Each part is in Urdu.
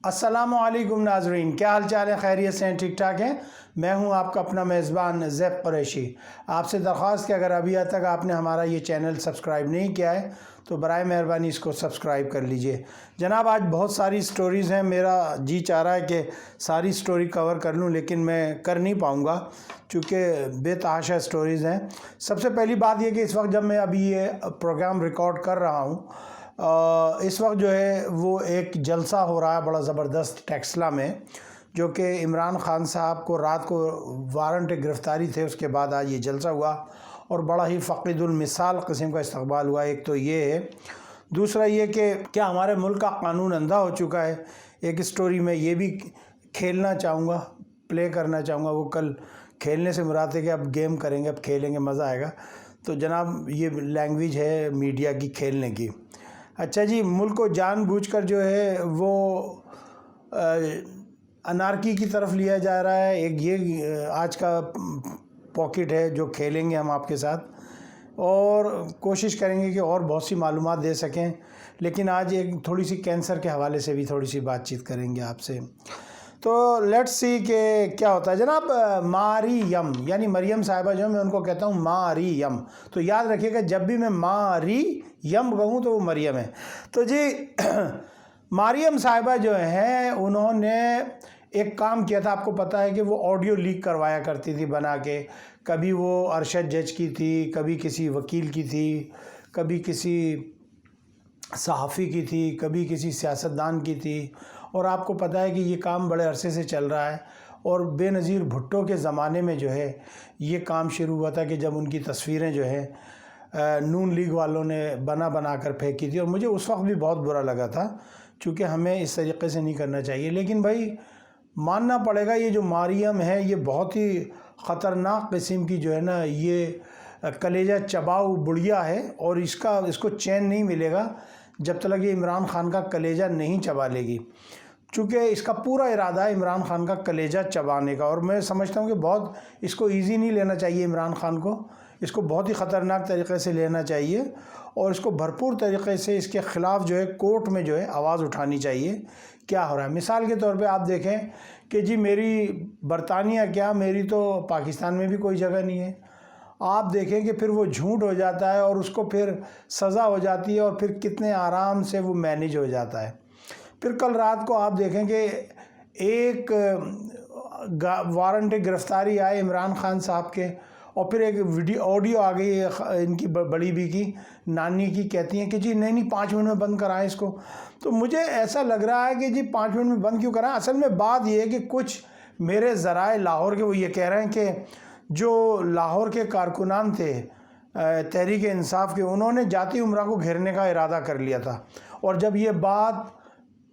السلام علیکم ناظرین، کیا حال چال ہے؟ خیریت سے ہیں؟ ٹھیک ٹھاک ہیں؟ میں ہوں آپ کا اپنا میزبان زیب قریشی۔ آپ سے درخواست کہ اگر ابھی تک آپ نے ہمارا یہ چینل سبسکرائب نہیں کیا ہے تو برائے مہربانی اس کو سبسکرائب کر لیجئے۔ جناب، آج بہت ساری سٹوریز ہیں، میرا جی چاہ رہا ہے کہ ساری سٹوری کور کر لوں، لیکن میں کر نہیں پاؤں گا چونکہ بے تحاشا سٹوریز ہیں۔ سب سے پہلی بات یہ کہ اس وقت جب میں ابھی یہ پروگرام ریکارڈ کر رہا ہوں، اس وقت جو ہے وہ ایک جلسہ ہو رہا ہے بڑا زبردست ٹیکسلا میں، جو کہ عمران خان صاحب کو رات کو وارنٹ گرفتاری تھے، اس کے بعد آج یہ جلسہ ہوا اور بڑا ہی فقید المثال قسم کا استقبال ہوا۔ ایک تو یہ ہے، دوسرا یہ کہ کیا ہمارے ملک کا قانون اندھا ہو چکا ہے۔ ایک سٹوری میں یہ بھی کھیلنا چاہوں گا، پلے کرنا چاہوں گا۔ وہ کل کھیلنے سے مراد ہے کہ اب گیم کریں گے، اب کھیلیں گے، مزہ آئے گا۔ تو جناب، یہ لینگویج ہے میڈیا کی کھیلنے کی۔ اچھا جی، ملک کو جان بوجھ کر جو ہے وہ انارکی کی طرف لیا جا رہا ہے۔ ایک یہ آج کا پاکٹ ہے جو کھیلیں گے ہم آپ کے ساتھ، اور کوشش کریں گے کہ اور بہت سی معلومات دے سکیں، لیکن آج ایک تھوڑی سی کینسر کے حوالے سے بھی تھوڑی سی بات چیت کریں گے آپ سے۔ تو لیٹس سی کہ کیا ہوتا ہے۔ جناب، مریم یعنی مریم صاحبہ جو میں ان کو کہتا ہوں مریم، تو یاد رکھیے گا جب بھی میں مریم کہوں تو وہ مریم ہے۔ تو جی، مریم صاحبہ جو ہیں انہوں نے ایک کام کیا تھا۔ آپ کو پتہ ہے کہ وہ آڈیو لیک کروایا کرتی تھی بنا کے، کبھی وہ ارشد جج کی تھی، کبھی کسی وکیل کی تھی، کبھی کسی صحافی کی تھی، کبھی کسی سیاستدان کی تھی، اور آپ کو پتہ ہے کہ یہ کام بڑے عرصے سے چل رہا ہے۔ اور بے نظیر بھٹو کے زمانے میں جو ہے یہ کام شروع ہوا تھا کہ جب ان کی تصویریں جو ہے نون لیگ والوں نے بنا کر پھینکی تھی، اور مجھے اس وقت بھی بہت برا لگا تھا، چونکہ ہمیں اس طریقے سے نہیں کرنا چاہیے۔ لیکن بھائی ماننا پڑے گا، یہ جو مریم ہے یہ بہت ہی خطرناک قسم کی جو ہے نا، یہ کلیجہ چباؤ بڑھیا ہے، اور اس کو چین نہیں ملے گا جب تک یہ عمران خان کا کلیجہ نہیں چبا لے گی، چونکہ اس کا پورا ارادہ ہے عمران خان کا کلیجہ چبانے کا۔ اور میں سمجھتا ہوں کہ بہت اس کو ایزی نہیں لینا چاہیے عمران خان کو، اس کو بہت ہی خطرناک طریقے سے لینا چاہیے، اور اس کو بھرپور طریقے سے اس کے خلاف جو ہے کورٹ میں جو ہے آواز اٹھانی چاہیے۔ کیا ہو رہا ہے؟ مثال کے طور پہ آپ دیکھیں کہ جی میری برطانیہ کیا، میری تو پاکستان میں بھی کوئی جگہ نہیں ہے۔ آپ دیکھیں کہ پھر وہ جھوٹ ہو جاتا ہے اور اس کو پھر سزا ہو جاتی ہے، اور پھر کتنے آرام سے وہ مینیج ہو جاتا ہے۔ پھر کل رات کو آپ دیکھیں کہ ایک وارنٹ گرفتاری آئے عمران خان صاحب کے، اور پھر ایک آڈیو آ گئی ان کی بڑی بی کی، نانی کی، کہتی ہیں کہ جی نہیں 5 منٹ میں بند کرائیں اس کو۔ تو مجھے ایسا لگ رہا ہے کہ جی 5 منٹ میں بند کیوں کرائیں؟ اصل میں بات یہ ہے کہ کچھ میرے ذرائع لاہور کے وہ یہ کہہ رہے ہیں کہ جو لاہور کے کارکنان تھے تحریک انصاف کے، انہوں نے جاتی عمرہ کو گھیرنے کا ارادہ کر لیا تھا، اور جب یہ بات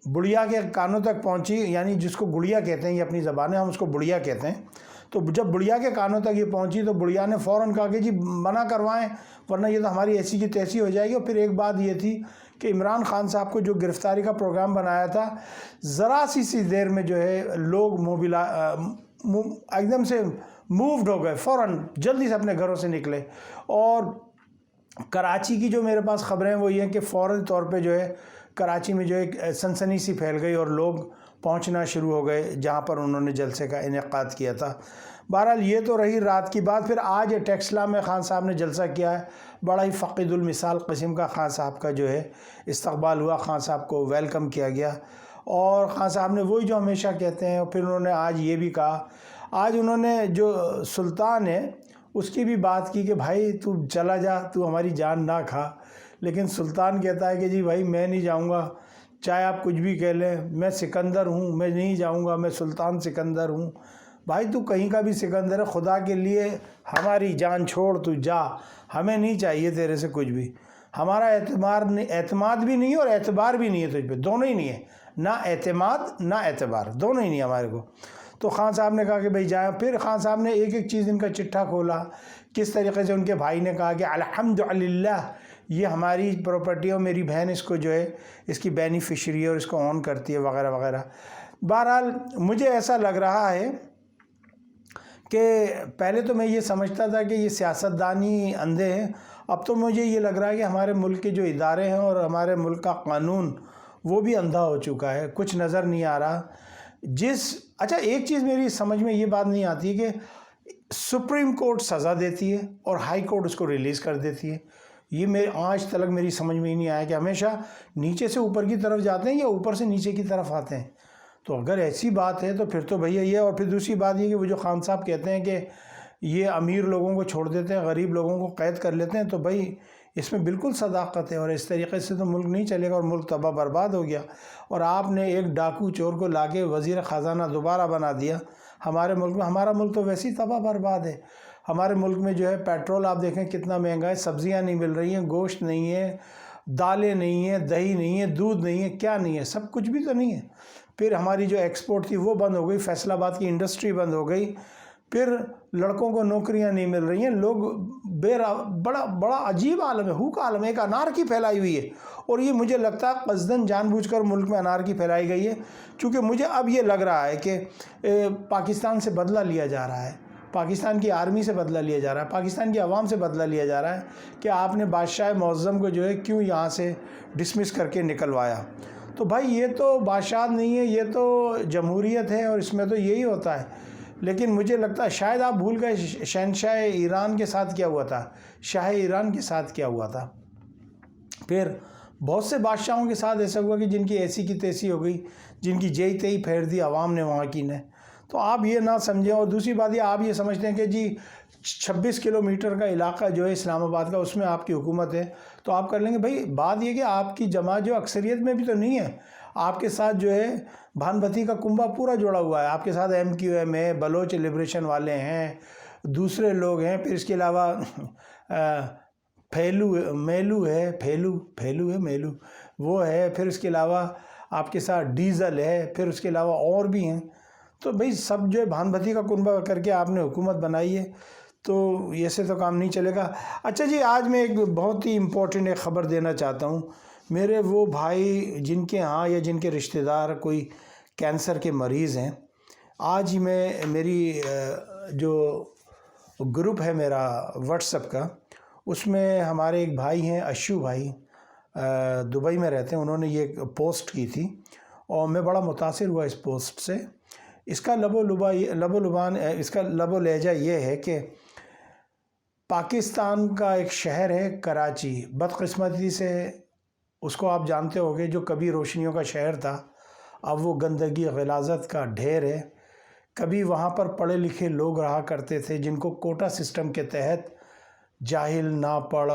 بڑھیا کے کانوں تک پہنچی، یعنی جس کو گڑیا کہتے ہیں، یہ اپنی زبان ہے، ہم اس کو بڑھیا کہتے ہیں، تو جب بڑھیا کے کانوں تک یہ پہنچی تو بڑھیا نے فوراً کہا کہ جی منع کروائیں، ورنہ یہ تو ہماری ایسی کی تیسی ہو جائے گی۔ اور پھر ایک بات یہ تھی کہ عمران خان صاحب کو جو گرفتاری کا پروگرام بنایا تھا، ذرا سی دیر میں جو ہے لوگ ایک دم سے مووڈ ہو گئے، فوراً جلدی سے اپنے گھروں سے نکلے۔ اور کراچی کی جو میرے پاس خبریں وہ یہ ہیں کہ فوراً طور پہ جو ہے کراچی میں جو ایک سنسنی سی پھیل گئی، اور لوگ پہنچنا شروع ہو گئے جہاں پر انہوں نے جلسے کا انعقاد کیا تھا۔ بہرحال یہ تو رہی رات کی بات۔ پھر آج ٹیکسلا میں خان صاحب نے جلسہ کیا ہے، بڑا ہی فقید المثال قسم کا خان صاحب کا جو ہے استقبال ہوا، خان صاحب کو ویلکم کیا گیا، اور خان صاحب نے وہی جو ہمیشہ کہتے ہیں۔ پھر انہوں نے آج یہ بھی کہا، آج انہوں نے جو سلطان ہے اس کی بھی بات کی کہ بھائی تو چلا جا، تو ہماری جان نہ کھا، لیکن سلطان کہتا ہے کہ جی بھائی میں نہیں جاؤں گا، چاہے آپ کچھ بھی کہہ لیں، میں سکندر ہوں، میں نہیں جاؤں گا، میں سلطان سکندر ہوں۔ بھائی تو کہیں کا بھی سکندر ہے، خدا کے لیے ہماری جان چھوڑ، تو جا، ہمیں نہیں چاہیے تیرے سے کچھ بھی۔ ہمارا اعتماد بھی نہیں ہے اور اعتبار بھی نہیں ہے تجھ پہ، دونوں ہی نہیں ہے، نہ اعتماد نہ اعتبار، دونوں ہی نہیں ہے ہمارے کو۔ تو خان صاحب نے کہا کہ بھائی جائیں۔ پھر خان صاحب نے ایک ایک چیز ان کا چٹھا کھولا، کس طریقے سے ان کے بھائی نے کہا کہ الحمدللہ یہ ہماری پراپرٹی ہے، اور میری بہن اس کو جو ہے اس کی بینیفیشری ہے اور اس کو اون کرتی ہے، وغیرہ وغیرہ۔ بہرحال مجھے ایسا لگ رہا ہے کہ پہلے تو میں یہ سمجھتا تھا کہ یہ سیاستدانی اندھے ہیں، اب تو مجھے یہ لگ رہا ہے کہ ہمارے ملک کے جو ادارے ہیں اور ہمارے ملک کا قانون وہ بھی اندھا ہو چکا ہے، کچھ نظر نہیں آ رہا۔ اچھا ایک چیز میری سمجھ میں یہ بات نہیں آتی کہ سپریم کورٹ سزا دیتی ہے اور ہائی کورٹ اس کو ریلیز کر دیتی ہے۔ یہ آج تک میری سمجھ میں ہی نہیں آیا کہ ہمیشہ نیچے سے اوپر کی طرف جاتے ہیں یا اوپر سے نیچے کی طرف آتے ہیں۔ تو اگر ایسی بات ہے تو پھر تو بھیا یہ، اور پھر دوسری بات یہ کہ وہ جو خان صاحب کہتے ہیں کہ یہ امیر لوگوں کو چھوڑ دیتے ہیں، غریب لوگوں کو قید کر لیتے ہیں، تو بھائی اس میں بالکل صداقت ہے، اور اس طریقے سے تو ملک نہیں چلے گا اور ملک تباہ برباد ہو گیا۔ اور آپ نے ایک ڈاکو چور کو لا کے وزیر خزانہ دوبارہ بنا دیا ہمارے ملک میں۔ ہمارا ملک تو ویسے ہی تباہ برباد ہے۔ ہمارے ملک میں جو ہے پیٹرول آپ دیکھیں کتنا مہنگا ہے، سبزیاں نہیں مل رہی ہیں، گوشت نہیں ہے، دالیں نہیں ہیں، دہی نہیں ہے، دودھ نہیں ہے، کیا نہیں ہے، سب کچھ بھی تو نہیں ہے۔ پھر ہماری جو ایکسپورٹ تھی وہ بند ہو گئی، فیصل آباد کی انڈسٹری بند ہو گئی، پھر لڑکوں کو نوکریاں نہیں مل رہی ہیں، لوگ بڑا عجیب عالم ہے، کا عالم ہے، ایک انارکی پھیلائی ہوئی ہے۔ اور یہ مجھے لگتا ہے قصداً جان بوجھ کر ملک میں انارکی پھیلائی گئی ہے، چونکہ مجھے اب یہ لگ رہا ہے کہ پاکستان سے بدلہ لیا جا رہا ہے، پاکستان کی آرمی سے بدلہ لیا جا رہا ہے، پاکستان کی عوام سے بدلہ لیا جا رہا ہے کہ آپ نے بادشاہ معظم کو جو ہے کیوں یہاں سے ڈسمس کر کے نکلوایا۔ تو بھائی یہ تو بادشاہ نہیں ہے، یہ تو جمہوریت ہے، اور اس میں تو یہی ہوتا ہے۔ لیکن مجھے لگتا ہے شاید آپ بھول گئے شہنشاہ ایران کے ساتھ کیا ہوا تھا، شاہ ایران کے ساتھ کیا ہوا تھا۔ پھر بہت سے بادشاہوں کے ساتھ ایسا ہوا کہ جن کی ایسی کی تیسی ہو گئی، جن کی جئی تئی پھیر دی عوام نے وہاں کی نے۔ تو آپ یہ نہ سمجھیں۔ اور دوسری بات یہ، آپ یہ سمجھتے ہیں کہ جی 26 کلومیٹر کا علاقہ جو ہے اسلام آباد کا، اس میں آپ کی حکومت ہے تو آپ کر لیں گے۔ بھائی بات یہ کہ آپ کی جماعت جو اکثریت میں بھی تو نہیں ہے، آپ کے ساتھ جو ہے بھانبھتی کا کنبہ پورا جڑا ہوا ہے، آپ کے ساتھ MQM ہے، بلوچ لبریشن والے ہیں، دوسرے لوگ ہیں، پھر اس کے علاوہ میلو ہے، وہ ہے، پھر اس کے علاوہ آپ کے ساتھ ڈیزل ہے، پھر اس کے علاوہ اور بھی ہیں۔ تو بھئی سب جو ہے بھانبھتی کا کنبہ کر کے آپ نے حکومت بنائی ہے، تو ایسے تو کام نہیں چلے گا۔ اچھا جی، آج میں ایک بہت ہی امپورٹنٹ ایک خبر دینا چاہتا ہوں۔ میرے وہ بھائی جن کے ہاں یا جن کے رشتہ دار کوئی کینسر کے مریض ہیں، آج ہی میری جو گروپ ہے میرا واٹس ایپ کا، اس میں ہمارے ایک بھائی ہیں اشو بھائی، دبئی میں رہتے ہیں، انہوں نے یہ پوسٹ کی تھی اور میں بڑا متاثر ہوا اس پوسٹ سے۔ اس کا لب و لہجہ یہ ہے کہ پاکستان کا ایک شہر ہے کراچی، بدقسمتی سے اس کو آپ جانتے ہوگے، جو کبھی روشنیوں کا شہر تھا اب وہ گندگی غلاظت کا ڈھیر ہے۔ کبھی وہاں پر پڑھے لکھے لوگ رہا کرتے تھے جن کو کوٹا سسٹم کے تحت جاہل، ناپڑھ،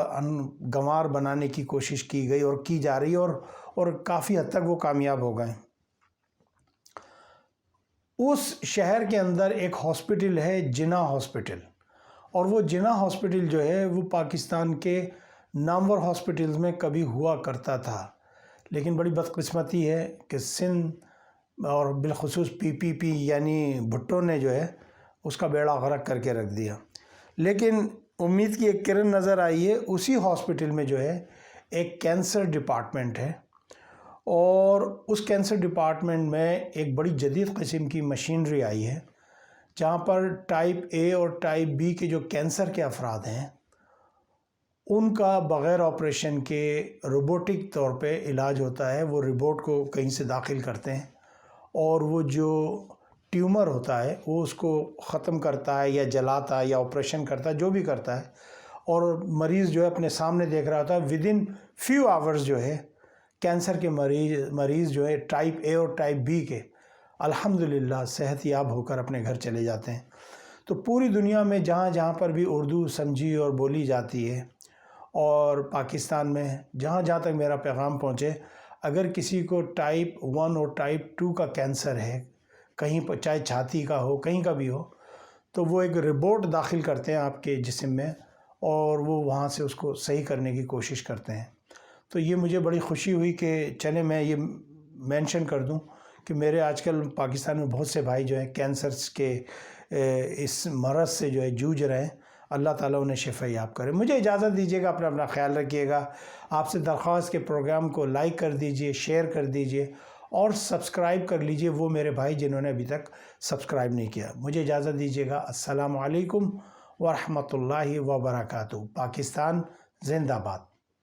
گنوار بنانے کی کوشش کی گئی اور کی جا رہی، اور کافی حد تک وہ کامیاب ہو گئے۔ اس شہر کے اندر ایک ہاسپٹل ہے، جناح ہاسپٹل، اور وہ جناح ہاسپٹل جو ہے وہ پاکستان کے نامور ہاسپٹلز میں کبھی ہوا کرتا تھا، لیکن بڑی بدقسمتی ہے کہ سندھ اور بالخصوص PPP یعنی بھٹو نے جو ہے اس کا بیڑا غرق کر کے رکھ دیا۔ لیکن امید کی ایک کرن نظر آئی ہے، اسی ہاسپٹل میں جو ہے ایک کینسر ڈپارٹمنٹ ہے، اور اس کینسر ڈپارٹمنٹ میں ایک بڑی جدید قسم کی مشینری آئی ہے، جہاں پر ٹائپ A اور ٹائپ B کے جو کینسر کے افراد ہیں ان کا بغیر آپریشن کے روبوٹک طور پہ علاج ہوتا ہے۔ وہ روبوٹ کو کہیں سے داخل کرتے ہیں اور وہ جو ٹیومر ہوتا ہے وہ اس کو ختم کرتا ہے یا جلاتا ہے یا آپریشن کرتا ہے، جو بھی کرتا ہے، اور مریض جو ہے اپنے سامنے دیکھ رہا ہوتا ہے۔ ودن فیو آورز جو ہے کینسر کے مریض جو ہے ٹائپ A اور ٹائپ B کے الحمدللہ صحت یاب ہو کر اپنے گھر چلے جاتے ہیں۔ تو پوری دنیا میں جہاں جہاں پر بھی اردو سمجھی اور بولی جاتی ہے، اور پاکستان میں جہاں جہاں تک میرا پیغام پہنچے، اگر کسی کو ٹائپ 1 اور ٹائپ 2 کا کینسر ہے، کہیں پر چاہے چھاتی کا ہو، کہیں کا بھی ہو، تو وہ ایک رپورٹ داخل کرتے ہیں آپ کے جسم میں، اور وہ وہاں سے اس کو صحیح کرنے کی کوشش کرتے ہیں۔ تو یہ مجھے بڑی خوشی ہوئی کہ چلیں میں یہ مینشن کر دوں کہ میرے آج کل پاکستان میں بہت سے بھائی جو ہیں کینسرز کے اس مرض سے جو ہے جوجھ رہے ہیں، اللہ تعالیٰ انہیں شفا یاب کرے۔ مجھے اجازت دیجیے گا، اپنا خیال رکھیے گا۔ آپ سے درخواست کے پروگرام کو لائک کر دیجیے، شیئر کر دیجیے اور سبسکرائب کر لیجیے وہ میرے بھائی جنہوں نے ابھی تک سبسکرائب نہیں کیا۔ مجھے اجازت دیجیے گا۔ السلام علیکم ورحمۃ اللہ وبرکاتہ۔ پاکستان زندہ باد۔